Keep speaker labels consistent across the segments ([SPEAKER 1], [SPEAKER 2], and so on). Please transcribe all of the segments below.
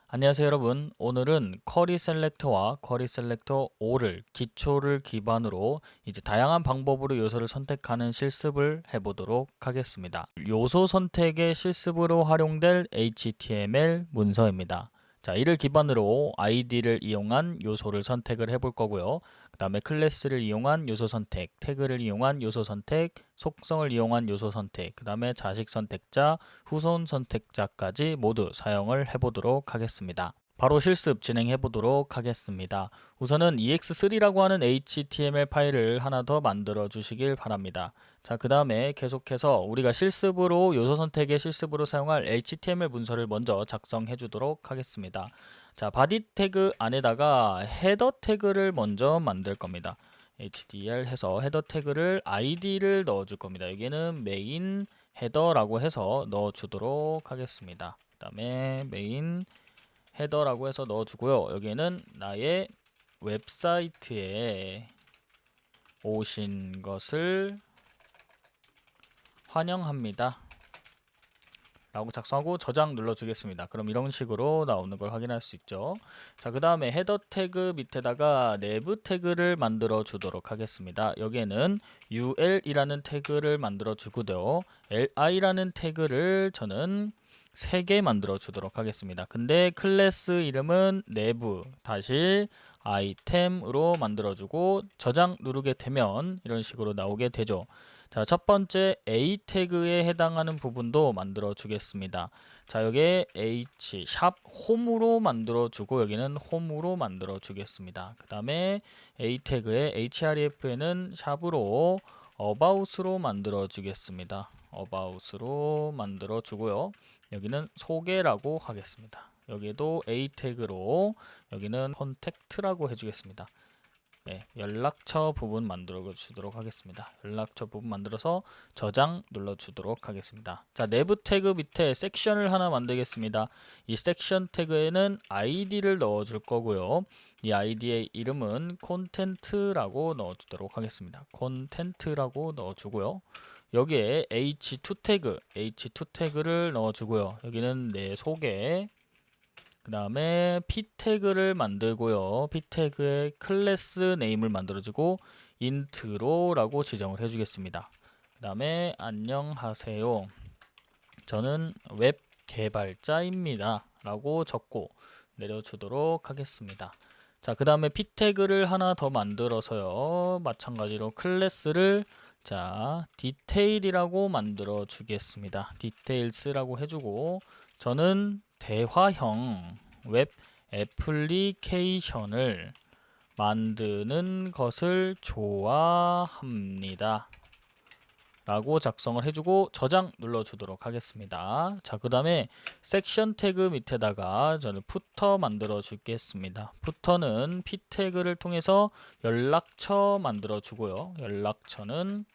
[SPEAKER 1] 안녕하세요 여러분. 오늘은 쿼리 셀렉터와 쿼리 셀렉터 5를 기초를 기반으로 이제 다양한 방법으로 요소를 선택하는 실습을 해보도록 하겠습니다. 요소 선택의 실습으로 활용될 HTML 문서입니다. 자, 이를 기반으로 ID를 이용한 요소를 선택을 해볼 거고요. 그 다음에 클래스를 이용한 요소 선택, 태그를 이용한 요소 선택, 속성을 이용한 요소 선택, 그 다음에 자식 선택자, 후손 선택자까지 모두 사용을 해보도록 하겠습니다. 바로 실습 진행해 보도록 하겠습니다. 우선은 ex3라고 하는 HTML 파일을 하나 더 만들어 주시길 바랍니다. 자, 그 다음에 계속해서 우리가 실습으로 요소 선택의 실습으로 사용할 HTML 문서를 먼저 작성해 주도록 하겠습니다. 자, 바디 태그 안에다가 헤더 태그를 먼저 만들 겁니다. hdr 해서 헤더 태그를 id를 넣어 줄 겁니다. 여기는 메인 헤더라고 해서 넣어 주도록 하겠습니다. 그 다음에 메인 헤더라고 해서 넣어주고요. 여기에는 나의 웹사이트에 오신 것을 환영합니다 라고 작성하고 저장 눌러주겠습니다. 그럼 이런 식으로 나오는 걸 확인할 수 있죠. 자, 그 다음에 헤더 태그 밑에다가 내부 태그를 만들어 주도록 하겠습니다. 여기에는 ul이라는 태그를 만들어 주고요. li라는 태그를 저는 3개 만들어 주도록 하겠습니다. 근데 클래스 이름은 내부 다시 아이템으로 만들어 주고 저장 누르게 되면 이런 식으로 나오게 되죠. 자, 첫 번째 A 태그에 해당하는 부분도 만들어 주겠습니다. 자, 여기에 H 샵 홈으로 만들어 주고 여기는 홈으로 만들어 주겠습니다. 그 다음에 A 태그에 href에는 샵으로 about으로 만들어 주겠습니다. about으로 만들어 주고요. 여기는 소개라고 하겠습니다. 여기에도 A 태그로 여기는 컨택트라고 해주겠습니다. 네, 연락처 부분 만들어 주도록 하겠습니다. 연락처 부분 만들어서 저장 눌러 주도록 하겠습니다. 자, 내부 태그 밑에 섹션을 하나 만들겠습니다. 이 섹션 태그에는 id를 넣어 줄 거고요. 이 id의 이름은 콘텐트라고 넣어 주도록 하겠습니다. 콘텐트라고 넣어 주고요. 여기에 h2 태그를 넣어 주고요. 여기는 내 소개, 그 다음에 p 태그를 만들고요. p 태그의 클래스 네임을 만들어주고 인트로라고 지정을 해주겠습니다. 그 다음에 안녕하세요. 저는 웹 개발자입니다. 라고 적고 내려주도록 하겠습니다. 자, 그 다음에 p 태그를 하나 더 만들어서요. 마찬가지로 클래스를 자, 디테일이라고 만들어 주겠습니다. 디테일스라고 해주고 저는 대화형 웹 애플리케이션을 만드는 것을 좋아합니다. 라고 작성을 해주고 저장 눌러주도록 하겠습니다. 자, 그 다음에 섹션 태그 밑에다가 저는 푸터 만들어 주겠습니다. 푸터는 p 태그를 통해서 연락처 만들어 주고요. 연락처는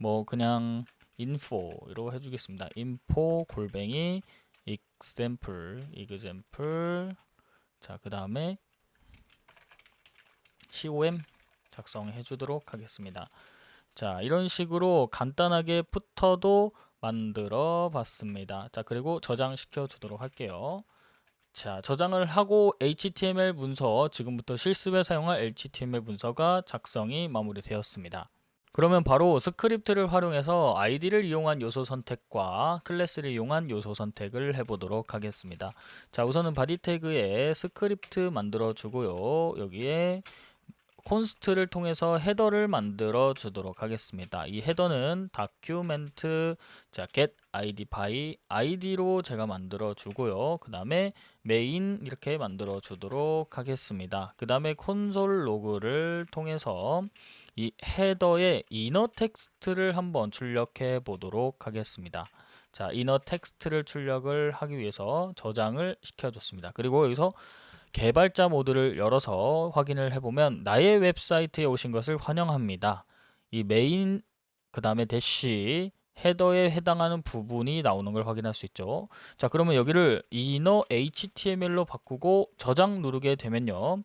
[SPEAKER 1] 뭐 그냥 info로 해주겠습니다. info 골뱅이 example 자, 그 다음에 com 작성해 주도록 하겠습니다. 자, 이런 식으로 간단하게 푸터도 만들어 봤습니다. 자, 그리고 저장시켜 주도록 할게요. 자, 저장을 하고 HTML 문서, 지금부터 실습에 사용할 HTML 문서가 작성이 마무리되었습니다. 그러면 바로 스크립트를 활용해서 id를 이용한 요소 선택과 클래스를 이용한 요소 선택을 해보도록 하겠습니다. 자, 우선은 바디 태그에 스크립트 만들어 주고요. 여기에 콘스트를 통해서 헤더를 만들어 주도록 하겠습니다. 이 헤더는 다큐멘트 자 get id by id로 제가 만들어 주고요. 그 다음에 메인 이렇게 만들어 주도록 하겠습니다. 그 다음에 콘솔 로그를 통해서 이 헤더의 이너 텍스트를 한번 출력해 보도록 하겠습니다. 자, 이너 텍스트를 출력을 하기 위해서 저장을 시켜줬습니다. 그리고 여기서 개발자 모드를 열어서 확인을 해보면 나의 웹사이트에 오신 것을 환영합니다. 이 메인 그 다음에 대시 헤더에 해당하는 부분이 나오는 걸 확인할 수 있죠. 자, 그러면 여기를 inner html로 바꾸고 저장 누르게 되면요.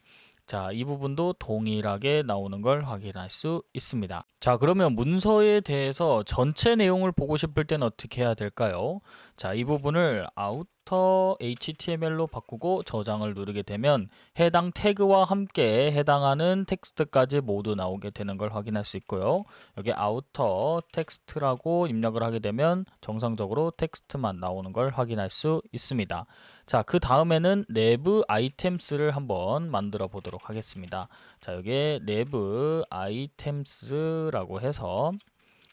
[SPEAKER 1] 자, 이 부분도 동일하게 나오는 걸 확인할 수 있습니다. 자, 그러면 문서에 대해서 전체 내용을 보고 싶을 때는 어떻게 해야 될까요? 자, 이 부분을 out 캐릭터 HTML로 바꾸고 저장을 누르게 되면 해당 태그와 함께 해당하는 텍스트까지 모두 나오게 되는 걸 확인할 수 있고요. 여기 아우터 텍스트라고 입력을 하게 되면 정상적으로 텍스트만 나오는 걸 확인할 수 있습니다. 자, 그 다음에는 내부 아이템스를 한번 만들어 보도록 하겠습니다. 자, 여기에 내부 아이템스라고 해서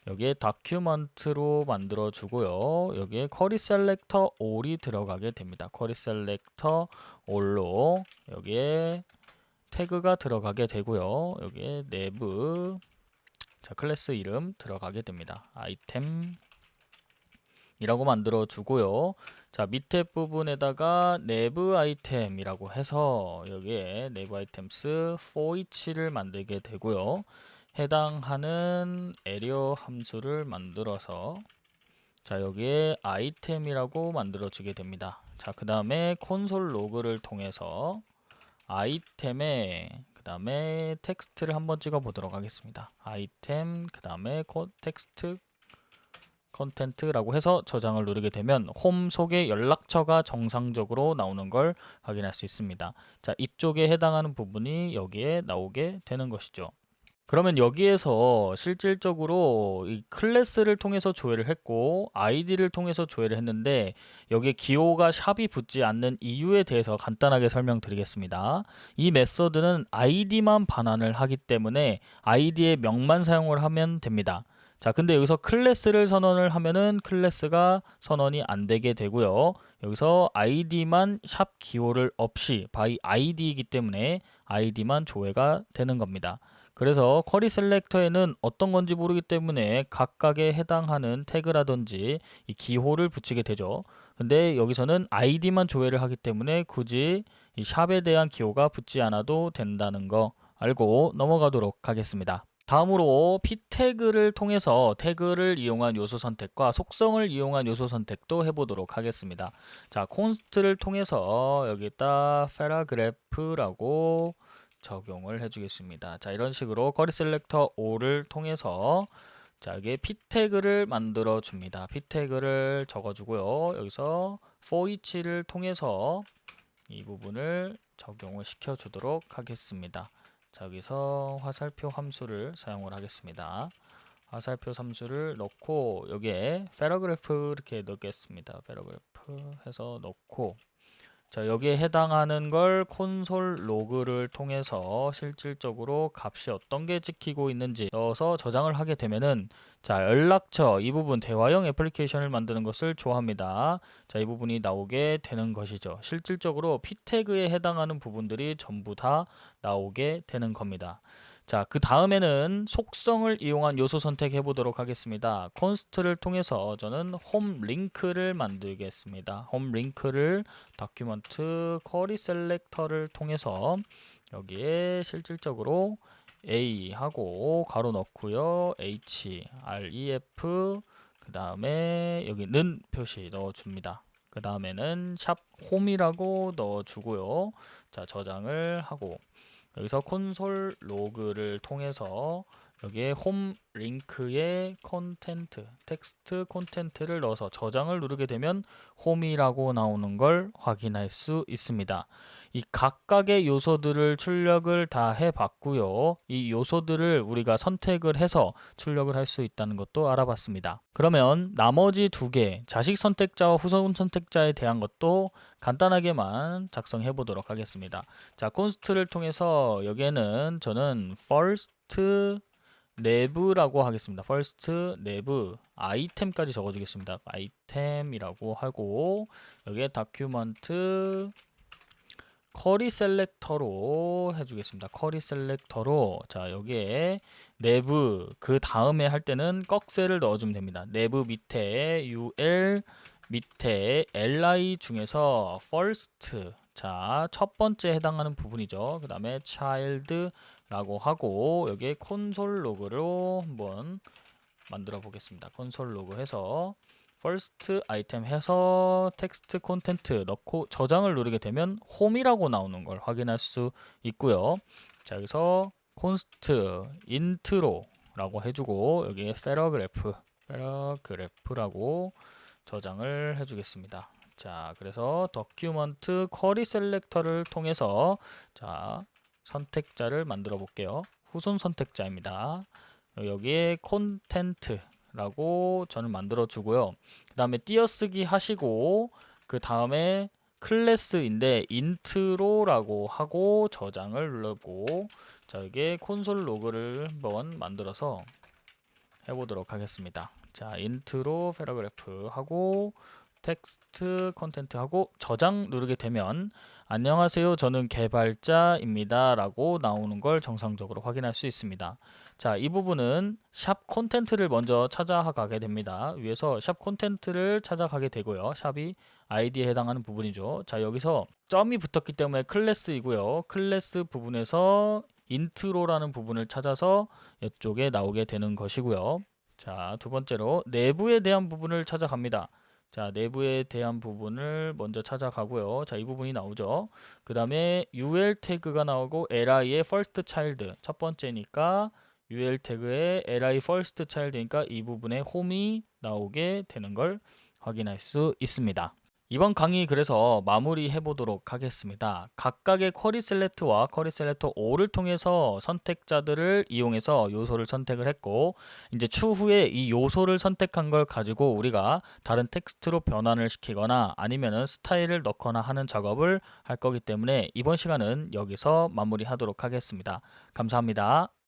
[SPEAKER 1] 여기에 다큐먼트로 만들어 주고요. 여기에 쿼리 셀렉터 all이 들어가게 됩니다. 쿼리 셀렉터 all로 여기에 태그가 들어가게 되고요. 여기에 내부 자, 클래스 이름 들어가게 됩니다. 아이템 이라고 만들어 주고요. 자, 밑에 부분에다가 내부 아이템이라고 해서 여기에 내부 아이템스 for each를 만들게 되고요. 해당하는 에리어 함수를 만들어서 자, 여기에 아이템이라고 만들어 주게 됩니다. 자, 그 다음에 콘솔 로그를 통해서 아이템에 그 다음에 텍스트를 한번 찍어 보도록 하겠습니다. 아이템 그 다음에 텍스트 컨텐트라고 해서 저장을 누르게 되면 홈 속에 연락처가 정상적으로 나오는 걸 확인할 수 있습니다. 자, 이쪽에 해당하는 부분이 여기에 나오게 되는 것이죠. 그러면 여기에서 실질적으로 이 클래스를 통해서 조회를 했고 아이디를 통해서 조회를 했는데 여기에 기호가 샵이 붙지 않는 이유에 대해서 간단하게 설명드리겠습니다. 이 메서드는 아이디만 반환을 하기 때문에 아이디의 명만 사용을 하면 됩니다. 자, 근데 여기서 클래스를 선언을 하면은 클래스가 선언이 안 되게 되고요. 여기서 아이디만 샵 기호를 없이 by 아이디이기 때문에 아이디만 조회가 되는 겁니다. 그래서 쿼리 셀렉터에는 어떤 건지 모르기 때문에 각각에 해당하는 태그라든지 이 기호를 붙이게 되죠. 근데 여기서는 아이디만 조회를 하기 때문에 굳이 이 샵에 대한 기호가 붙지 않아도 된다는 거 알고 넘어가도록 하겠습니다. 다음으로 p 태그를 통해서 태그를 이용한 요소 선택과 속성을 이용한 요소 선택도 해보도록 하겠습니다. 자, 콘스트를 통해서 여기다 paragraph라고 적용을 해주겠습니다. 자, 이런 식으로 쿼리 셀렉터 all을 통해서 자, 여기에 p 태그를 만들어 줍니다. p 태그를 적어주고요. 여기서 for each를 통해서 이 부분을 적용을 시켜 주도록 하겠습니다. 자, 여기서 화살표 함수를 사용을 하겠습니다. 화살표 함수를 넣고 여기에 paragraph 이렇게 넣겠습니다. paragraph 해서 넣고 자, 여기에 해당하는 걸 콘솔 로그를 통해서 실질적으로 값이 어떤 게 찍히고 있는지 넣어서 저장을 하게 되면은 자, 연락처 이 부분 대화형 애플리케이션을 만드는 것을 좋아합니다. 자, 이 부분이 나오게 되는 것이죠. 실질적으로 p 태그에 해당하는 부분들이 전부 다 나오게 되는 겁니다. 자, 그 다음에는 속성을 이용한 요소 선택해 보도록 하겠습니다. 콘스트를 통해서 저는 홈 링크를 만들겠습니다. 홈 링크를 다큐먼트 쿼리 셀렉터를 통해서 여기에 실질적으로 A 하고 가로 넣고요. H, REF 그 다음에 여기 는 표시 넣어줍니다. 그 다음에는 샵 홈이라고 넣어주고요. 자, 저장을 하고 여기서 콘솔 로그를 통해서 여기에 홈 링크에 콘텐트, 텍스트 콘텐트를 넣어서 저장을 누르게 되면 홈이라고 나오는 걸 확인할 수 있습니다. 이 각각의 요소들을 출력을 다 해봤고요. 이 요소들을 우리가 선택을 해서 출력을 할 수 있다는 것도 알아봤습니다. 그러면 나머지 두 개, 자식 선택자와 후손 선택자에 대한 것도 간단하게만 작성해 보도록 하겠습니다. 자, 콘스트를 통해서 여기에는 저는 first 내부라고 하겠습니다. first 내부 아이템까지 적어주겠습니다. 아이템이라고 하고 여기에 다큐먼트 쿼리 셀렉터로 해주겠습니다. 쿼리 셀렉터로 자, 여기에 내부 그 다음에 할 때는 꺽쇠를 넣어주면 됩니다. 내부 밑에 ul 밑에 li 중에서 first 자, 첫 번째 해당하는 부분이죠. 그 다음에 child라고 하고 여기에 콘솔 로그로 한번 만들어 보겠습니다. 콘솔 로그 해서 first 아이템 해서 텍스트 콘텐트 넣고 저장을 누르게 되면 홈이라고 나오는 걸 확인할 수 있고요. 자, 여기서 const intro라고 해주고 여기에 paragraph라고 저장을 해주겠습니다. 자, 그래서 도큐먼트 쿼리 셀렉터를 통해서 자, 선택자를 만들어 볼게요. 후손 선택자입니다. 여기에 콘텐트라고 저는 만들어 주고요. 그 다음에 띄어쓰기 하시고 그 다음에 클래스인데 인트로라고 하고 저장을 누르고 자, 여기에 콘솔 로그를 한번 만들어서 해보도록 하겠습니다. 자, 인트로 패러그래프 하고 텍스트 컨텐트 하고 저장 누르게 되면 안녕하세요, 저는 개발자입니다 라고 나오는 걸 정상적으로 확인할 수 있습니다. 자, 이 부분은 샵 콘텐트를 먼저 찾아가게 됩니다. 위에서 샵 콘텐트를 찾아가게 되고요. 샵이 아이디에 해당하는 부분이죠. 자, 여기서 점이 붙었기 때문에 클래스이고요. 클래스 부분에서 인트로라는 부분을 찾아서 이쪽에 나오게 되는 것이고요. 자, 두 번째로 내부에 대한 부분을 찾아갑니다. 자, 내부에 대한 부분을 먼저 찾아가고요. 자, 이 부분이 나오죠. 그 다음에 UL 태그가 나오고 LI의 first child 첫 번째니까 UL 태그에 LI first child니까 이 부분에 홈이 나오게 되는 걸 확인할 수 있습니다. 이번 강의 그래서 마무리해 보도록 하겠습니다. 각각의 쿼리 셀렉트와 쿼리 셀렉터 5를 통해서 선택자들을 이용해서 요소를 선택을 했고 이제 추후에 이 요소를 선택한 걸 가지고 우리가 다른 텍스트로 변환을 시키거나 아니면은 스타일을 넣거나 하는 작업을 할 거기 때문에 이번 시간은 여기서 마무리하도록 하겠습니다. 감사합니다.